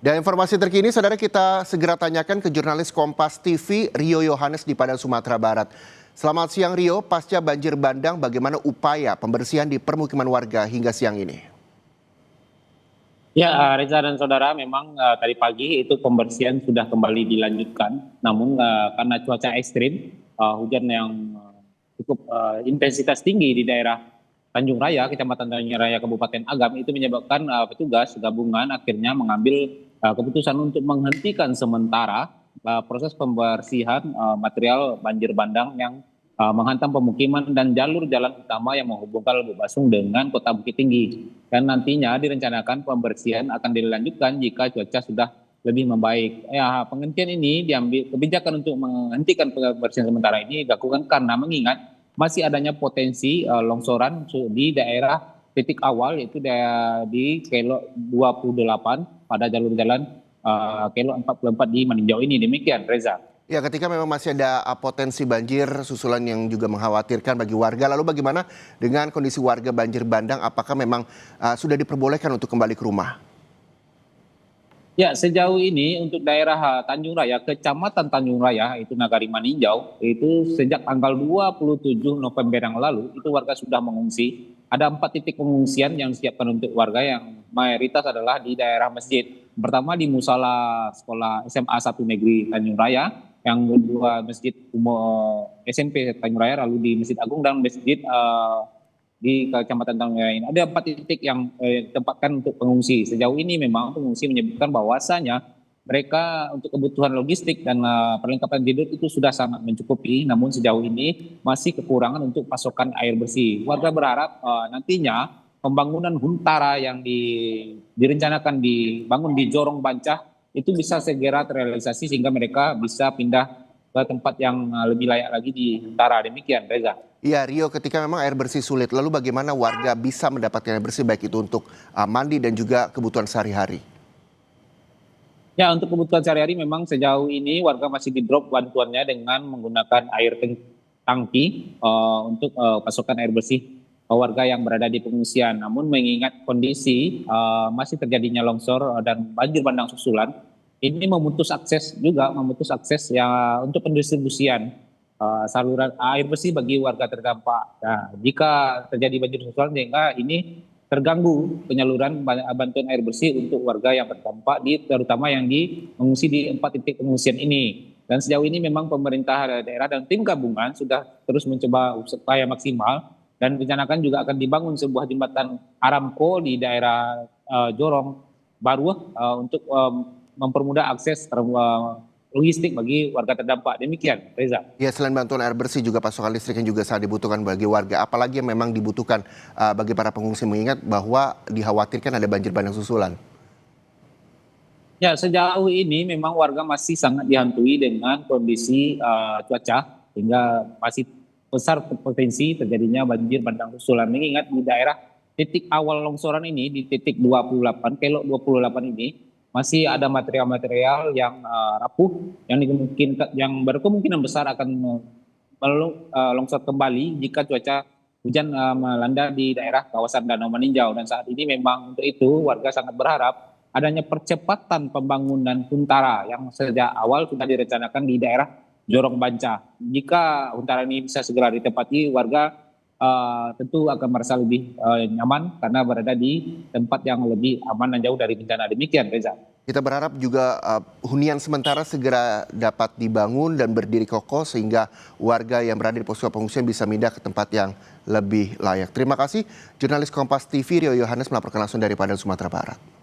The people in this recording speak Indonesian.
Dan informasi terkini, saudara, kita segera tanyakan ke jurnalis Kompas TV Rio Yohanes di Padang, Sumatera Barat. Selamat siang Rio, pasca banjir bandang bagaimana upaya pembersihan di permukiman warga hingga siang ini? Ya, Reza dan saudara, memang tadi pagi itu pembersihan sudah kembali dilanjutkan. Namun karena cuaca ekstrim, hujan yang cukup intensitas tinggi di daerah Tanjung Raya, Kecamatan Tanjung Raya, Kabupaten Agam, itu menyebabkan petugas gabungan akhirnya mengambil keputusan untuk menghentikan sementara proses pembersihan material banjir bandang yang menghantam pemukiman dan jalur jalan utama yang menghubungkan Lubuk dengan Kota Bukit Tinggi. Dan nantinya direncanakan pembersihan akan dilanjutkan jika cuaca sudah lebih membaik. Ya, penghentian ini diambil kebijakan untuk menghentikan pembersihan sementara ini dilakukan karena mengingat masih adanya potensi longsoran di daerah titik awal, yaitu di Kelo 28 pada jalur jalan Kelo 44 di Maninjau ini. Demikian, Reza. Ya, ketika memang masih ada potensi banjir susulan yang juga mengkhawatirkan bagi warga, lalu bagaimana dengan kondisi warga banjir bandang? Apakah memang sudah diperbolehkan untuk kembali ke rumah? Ya, sejauh ini untuk daerah Tanjung Raya, Kecamatan Tanjung Raya, itu Nagari Maninjau, itu sejak tanggal 27 November yang lalu, itu warga sudah mengungsi. Ada 4 titik pengungsian yang disiapkan untuk warga yang mayoritas adalah di daerah masjid. Pertama di Musala Sekolah SMA 1 Negeri Tanjung Raya, yang kedua Masjid SMP Tanjung Raya, lalu di Masjid Agung dan Masjid di Kecamatan Tanjung Raya ini. Ada 4 titik yang ditempatkan untuk pengungsi. Sejauh ini memang pengungsi menyebutkan bahwasanya mereka untuk kebutuhan logistik dan perlengkapan tidur itu sudah sangat mencukupi, namun sejauh ini masih kekurangan untuk pasokan air bersih. Warga berharap nantinya pembangunan huntara yang direncanakan dibangun di Jorong Bancah itu bisa segera terrealisasi sehingga mereka bisa pindah ke tempat yang lebih layak lagi di huntara. Demikian, Reza. Iya Rio, ketika memang air bersih sulit, lalu bagaimana warga bisa mendapatkan air bersih baik itu untuk mandi dan juga kebutuhan sehari-hari? Ya, untuk kebutuhan sehari-hari memang sejauh ini warga masih di-drop bantuannya dengan menggunakan air tangki untuk pasokan air bersih warga yang berada di pengungsian. Namun mengingat kondisi masih terjadinya longsor dan banjir bandang susulan, ini memutus akses ya untuk pendistribusian saluran air bersih bagi warga terdampak. Nah, jika terjadi banjir susulan sehingga ini terganggu penyaluran bantuan air bersih untuk warga yang terdampak terutama yang mengungsi di 4 titik pengungsian ini. Dan sejauh ini memang pemerintah daerah dan tim gabungan sudah terus mencoba upaya maksimal dan rencanakan juga akan dibangun sebuah jembatan Aramco di daerah Jorong Baru untuk mempermudah akses logistik bagi warga terdampak. Demikian, Reza. Ya, selain bantuan air bersih juga pasokan listrik yang juga sangat dibutuhkan bagi warga. Apalagi yang memang dibutuhkan bagi para pengungsi mengingat bahwa dikhawatirkan ada banjir bandang susulan. Ya, sejauh ini memang warga masih sangat dihantui dengan kondisi cuaca hingga masih besar potensi terjadinya banjir bandang susulan. Mengingat di daerah titik awal longsoran ini di titik 28, Kelok 28 ini masih ada material-material yang rapuh yang berkemungkinan besar akan longsor kembali jika cuaca hujan melanda di daerah kawasan Danau Maninjau. Dan saat ini memang untuk itu warga sangat berharap adanya percepatan pembangunan huntara yang sejak awal sudah direncanakan di daerah Jorong Bancah. Jika huntara ini bisa segera ditempati, warga tentu akan merasa lebih nyaman karena berada di tempat yang lebih aman dan jauh dari bencana. Demikian, Reza. Kita berharap juga hunian sementara segera dapat dibangun dan berdiri kokoh sehingga warga yang berada di posko pengungsian bisa pindah ke tempat yang lebih layak. Terima kasih, jurnalis Kompas TV Rio Yohanes melaporkan langsung dari Padang, Sumatera Barat.